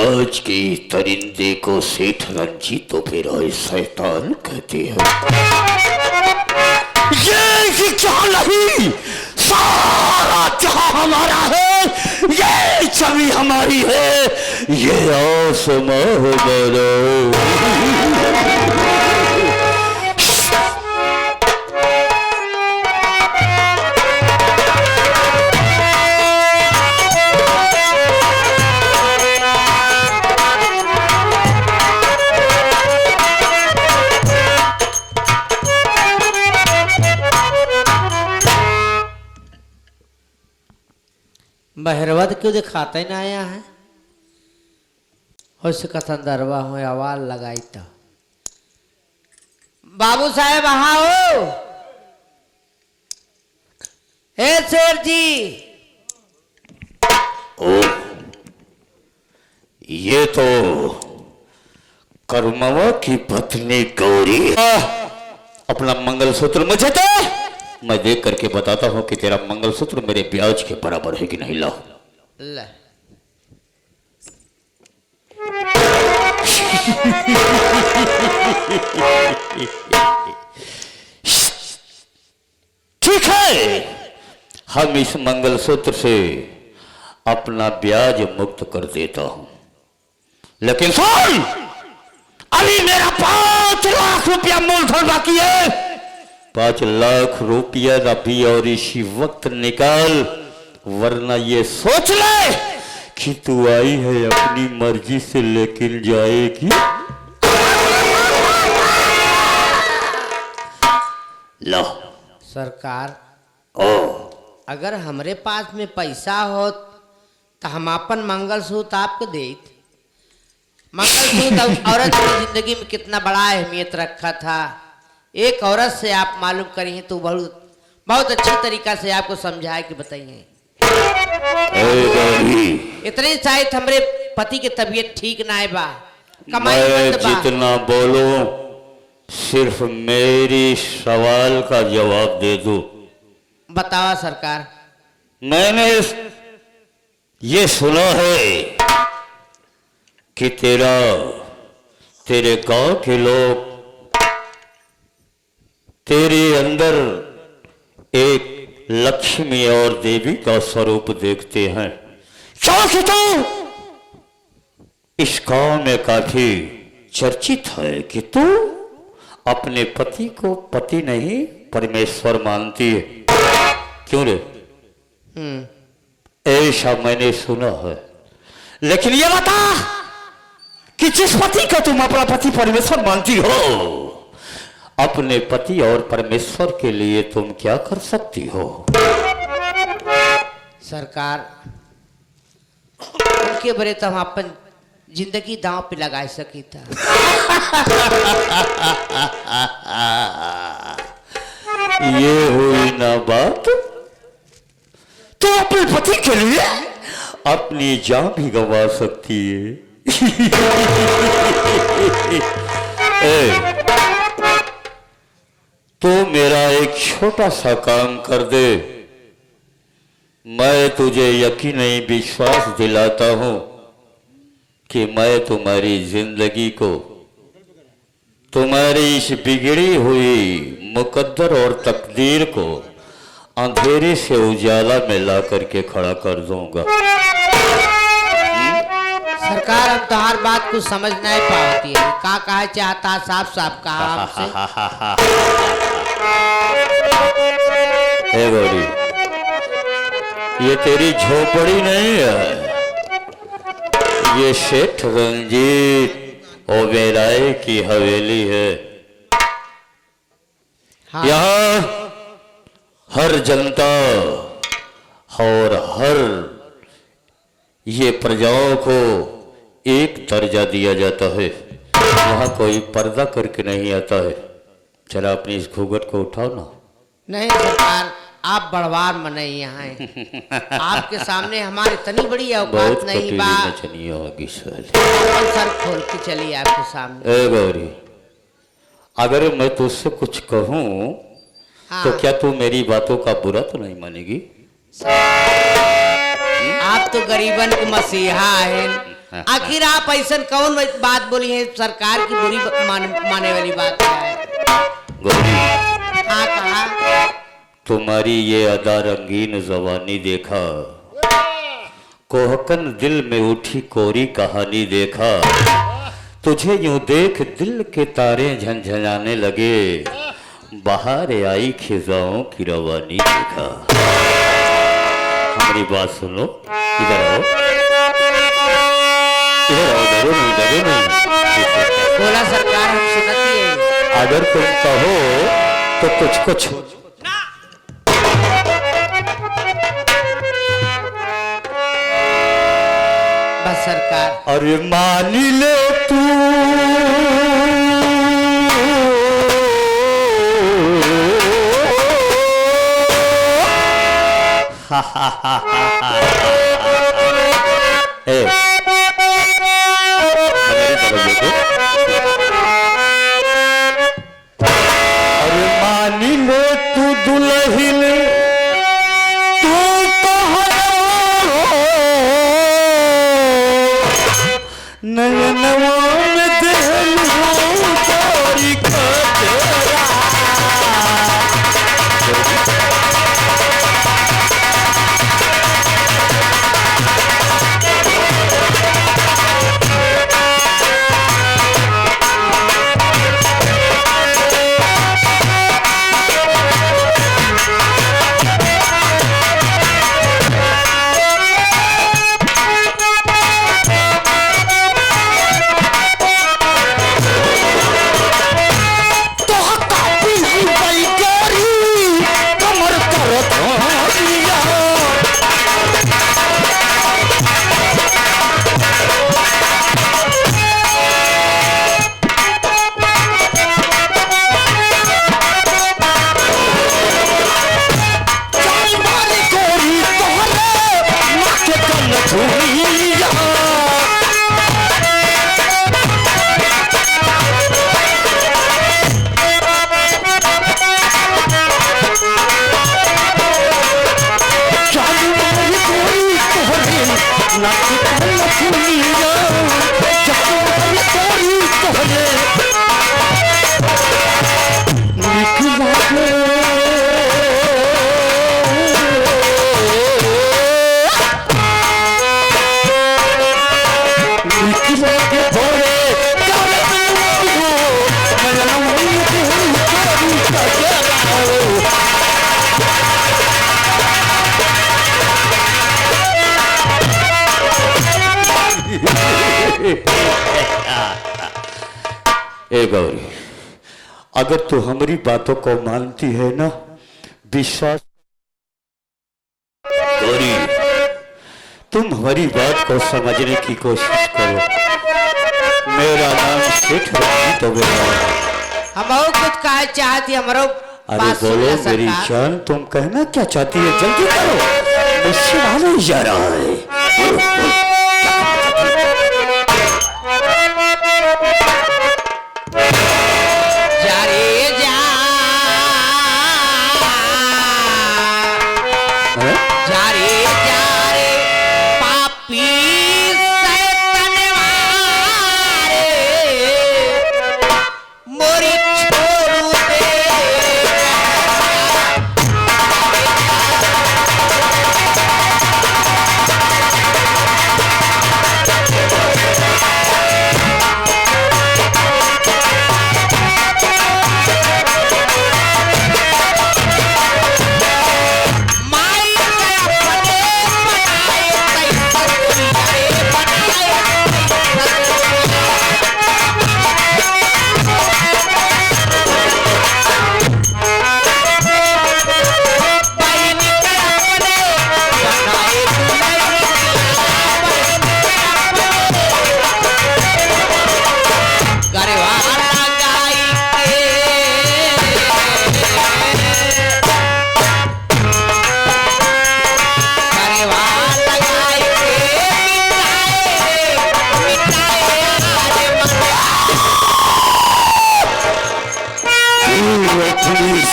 ब्याज के तरिंदे को सेठ रंजीत तो फिर शैतान कहते हैं। ये क्या नहीं, सारा जहां हमारा है, ये छवि हमारी है, ये आसमां हमारा। बहरवद क्यों दिखाते ना आया है, हो कथन दरवा हो आवाज लगाई तो बाबू साहेब वहां हो, हे शेर जी। ओ, ये तो कर्मवा की पत्नी गौरी। अपना मंगलसूत्र मुझे दे, मैं देख करके बताता हूं कि तेरा मंगलसूत्र मेरे ब्याज के बराबर है कि नहीं। लाओ। ठीक है, हम इस मंगलसूत्र से अपना ब्याज मुक्त कर देता हूं, लेकिन सुन, अभी मेरा 5 लाख रुपया मूलधन बाकी है। 5 लाख रुपया अभी और इसी वक्त निकाल, वरना ये सोच ले कि तू आई है अपनी मर्जी से लेकिन जाएगी। लो। सरकार, ओ, अगर हमरे पास में पैसा हो तो हम अपन मंगलसूत्र आपको दे। मंगलसूत्र औरत की जिंदगी में कितना बड़ा अहमियत रखा था, एक औरत से आप मालूम करी तो बहुत अच्छी तरीका से आपको समझाए कि बताइए। इतने शायद हमरे पति की तबीयत ठीक ना है बा, कमाई बंद बा। जितना बोलो सिर्फ मेरी सवाल का जवाब दे दो। बतावा सरकार। मैंने ये सुना है कि तेरे गांव के लोग तेरे अंदर एक लक्ष्मी और देवी का स्वरूप देखते हैं, क्योंकि तो इस गांव में काफी चर्चित है कि तू अपने पति को पति नहीं परमेश्वर मानती है। क्यों रे? ऐसा मैंने सुना है, लेकिन ये बता कि जिस पति को तुम अपना पति परमेश्वर मानती हो, अपने पति और परमेश्वर के लिए तुम क्या कर सकती हो? सरकार, उनके बरे तो हम अपन जिंदगी दांव पे लगा सकी था। ये हुई ना बात, तो अपने पति के लिए अपनी जान भी गंवा सकती है। तो मेरा एक छोटा सा काम कर दे, मैं तुझे यकीनी विश्वास दिलाता हूं कि मैं तुम्हारी जिंदगी को, तुम्हारी इस बिगड़ी हुई मुकद्दर और तकदीर को अंधेरे से उजाला में ला करके खड़ा कर दूंगा। सरकार, अब तो हर बात को समझ नहीं पाती है, का कहा चाहता साफ साफ कहा हमसे। हे गौरी, ये तेरी झोपड़ी नहीं है, ये सेठ रंजीत ओबेराय की हवेली है। हाँ। यहाँ हर जनता और हर ये प्रजाओं को एक दर्जा दिया जाता है, वहां कोई पर्दा करके नहीं आता है। चला अपनी इस घूंघट को उठाओ ना। नहीं सरकार, आप बड़वार मनाई यहाँ हैं। आपके सामने हमारी इतनी बड़ी औकात नहीं बा। होगी सर खोल के चलिए आपके सामने। ए गौरी, अगर मैं तुझसे कुछ कहूँ हाँ। तो क्या तू मेरी बातों का बुरा तो नहीं मानेगी? आप तो गरीबन के मसीहा हैं, आखिर आप ऐसा कौन बात बोली है सरकार की बुरी माने वाली बात क्या है? गौरी, हाँ कहा। तुम्हारी ये अदा रंगीन जवानी देखा, कोहकन दिल में उठी कोरी कहानी देखा, तुझे यूं देख दिल के तारे झंझनाने लगे, बाहर आई खिजाओं की रवानी देखा। हमारी बात सुनो, इधर आओ, डरो नहीं, डरो नहीं। बोला सरकार, हम सुनती है। अगर तुम कहो तो तुझको छू बस सरकार। अरे मान ले तू ए, मेरी तरफ देखो। अरे मान ले तू दुल्हन, तू नयनवा में दिल हो तारी कजरा। ए गौरी, अगर तू हमारी बातों को मानती है ना, विश्वास गौरी, तुम हमारी बात को समझने की कोशिश करो। मेरा नाम सेठ रंजीत ओबेरॉय। हम और कुछ कहा चाहती हमारो। अरे बोलो मेरी जान, तुम कहना क्या चाहती है, जल्दी करो, मुझसे मालूम जा रहा है।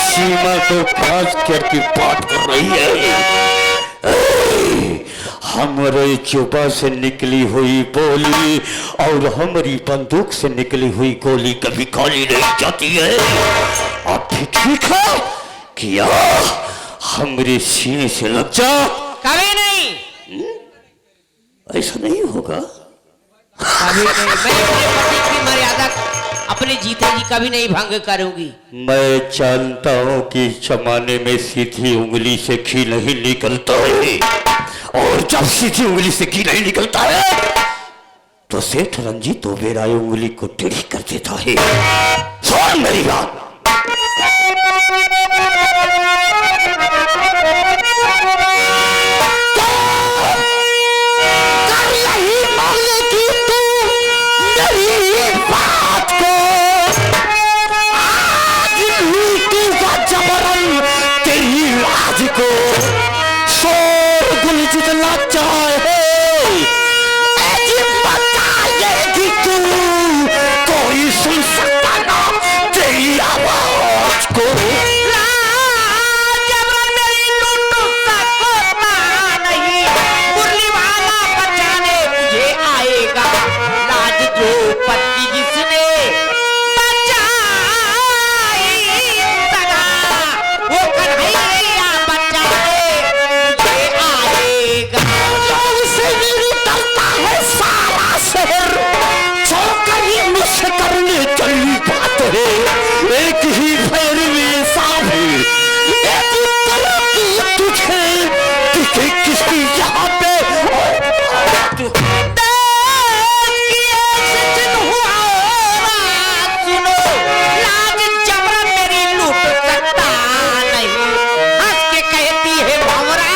सीमा को पास करके बात कर रही है। हमारे जुबा से निकली हुई बोली और हमारी बंदूक से निकली हुई गोली कभी खाली नहीं जाती है। अब भी ठीक है क्या हमारे सीने से लग जा? कभी नहीं। ऐसा नहीं होगा। कभी नहीं। मैं अपने पति की मर्यादा अपने जीते जी कभी नहीं भंग करूंगी। मैं जानता हूं कि जमाने में सीधी उंगली से घी नहीं निकलता है, और जब सीधी उंगली से घी नहीं निकलता है तो सेठ रंजीत तो मेरा उंगली को टेढ़ी कर देता है। सुन मेरी बात। एक ही पैर में सांप तुझे दिखे किसी यहाँ पे सुनो, लाज जबरन मेरी लूट सकता नहीं। हंस के कहती है भंवरा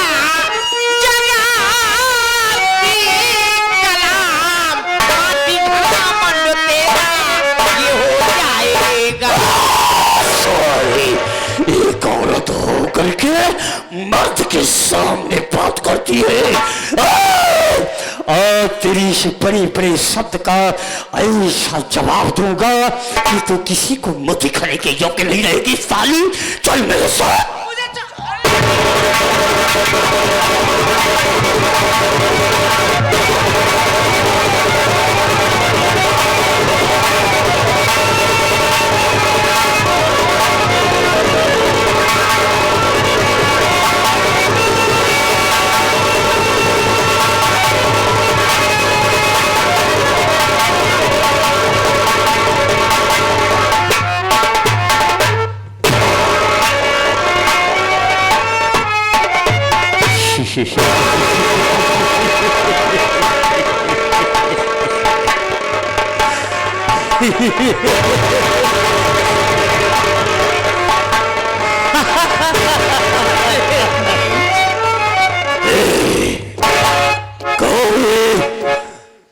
जगाती कलाम, बाती घमंड तेरा ये हो जाएगा। एक औरत होकर के मर्द के सामने बात करती है और तेरी से बड़े बड़े शब्द का ऐसा जवाब दूंगा कि तू किसी को मुंह दिखाने के योग्य नहीं रहेगी साली। चल मेरे साथ।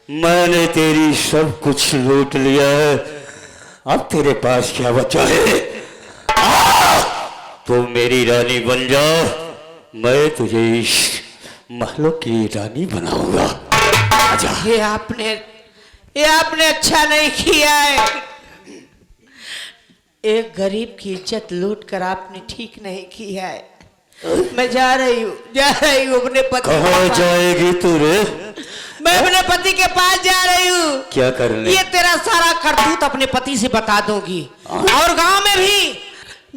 मैंने तेरी सब कुछ लूट लिया है, अब तेरे पास क्या बचा है? तो मेरी रानी बन जा, मैं तुझे इस महलों की रानी बनाऊंगा। आजा। ये आपने अच्छा नहीं किया है। एक गरीब की इज्जत लूट कर आपने ठीक नहीं किया है। मैं जा रही हूँ अपने पति। कहाँ जाएगी तू रे? मैं अपने पति के पास जा रही हूँ। क्या करने? ये तेरा सारा करतूत अपने पति से बता दूंगी, और गांव में भी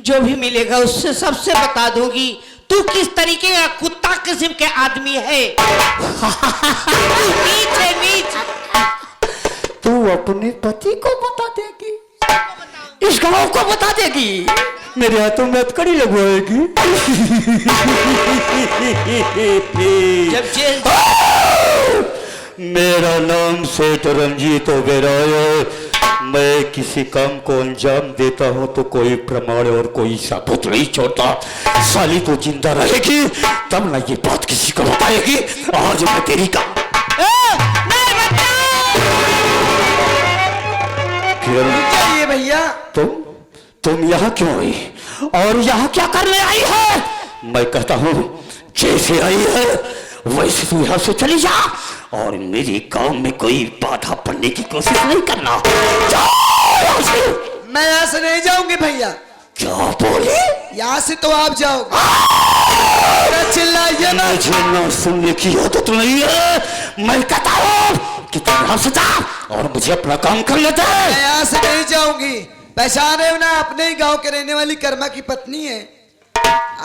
जो भी मिलेगा उससे सबसे बता दूंगी तू किस तरीके का कुत्ता किस्म के आदमी है। नीच है, नीच। तू अपने पति को बता देगी, इस गांव को बता देगी, मेरे हाथों में हथकड़ी लगवाएगी। जब जेल मेरा नाम सेठ रंजीत ओबेरॉय है। मैं किसी काम को अंजाम देता हूं तो कोई प्रमाण और कोई सबूत नहीं छोड़ता। साली तो जिंदा रहेगी तब ना ये बात किसी को बताएगी। आज मैं तेरी का चाहिए भैया। तुम यहाँ क्यों आई और यहाँ क्या करने आई है? मैं कहता हूँ जैसे आई है वैसे तू यहाँ से चली जा, और मेरे गांव में कोई बाधा पड़ने की कोशिश नहीं करना। मैं यहाँ से नहीं जाऊंगी भैया। क्या बोले? यहाँ से तो आप जाओगे। चिल्लाइए ना। मुझे ना सुनने की आदत नहीं है। मैं कहता हूँ कि तुम यहाँ से जाओ और मुझे अपना काम कर लेते हैं। मैं यहाँ से नहीं जाऊंगी। पहचान रहे हो ना, अपने ही गांव के रहने वाली कर्मा की पत्नी है।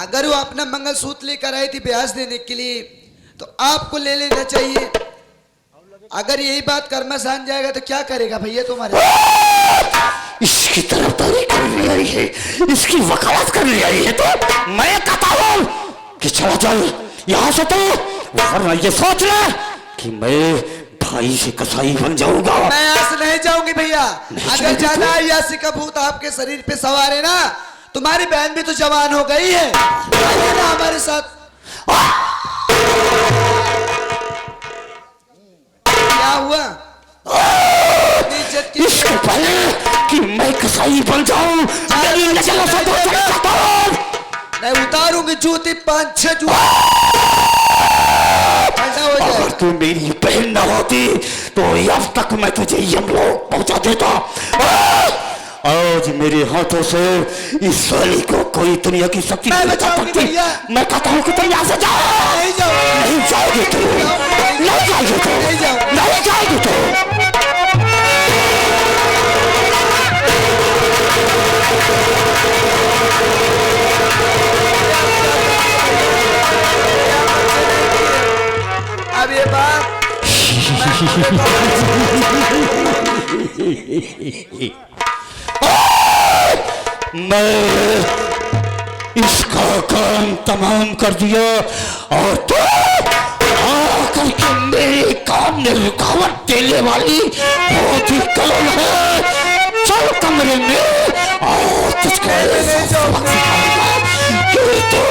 अगर वो अपना मंगलसूत्र लेकर आई थी ब्याज देने के लिए तो आपको ले लेना चाहिए। अगर यही बात कर्मा जान जाएगा तो क्या करेगा भैया तुम्हारे? इसकी तरफदारी करने आई है, इसकी वकालत करने आई है, तो मैं कहता हूँ कि चला जाओ यहाँ से, तो वरना ये सोच ले कि मैं भाई से कसाई बन जाऊंगा। मैं यहाँ से नहीं जाऊंगी भैया। अगर ज्यादा अय्यासी का भूत आपके शरीर पे सवार है ना, तुम्हारी बहन भी तो जवान हो गई है, आइए ना हमारे साथ। क्या हुआ? इसके पहले कि मैं कसाई बन जाऊं, मेरी नजरों से दूर चले जाता हूं। मैं उतारूंगी जूती 5-6 जूती। अगर तू मेरी बहन न होती तो अब तक मैं तुझे यमलोक पहुंचा देता। आज मेरे हाथों से इस साली को कोई दुनिया की शक्ति नहीं बचा सकती। मैं कहता हूँ कि तुम यहाँ से जाओ। नहीं जाओ। नहीं जाओगे तुम, नहीं जाओगे तुम, नहीं जाओगे तुम। अब ये बात मैं इसका काम तमाम कर दिया और तो आकर के मेरे काम में रुकावट देने वाली बहुत ही कलम है। चल कमरे में और तुझको कि तो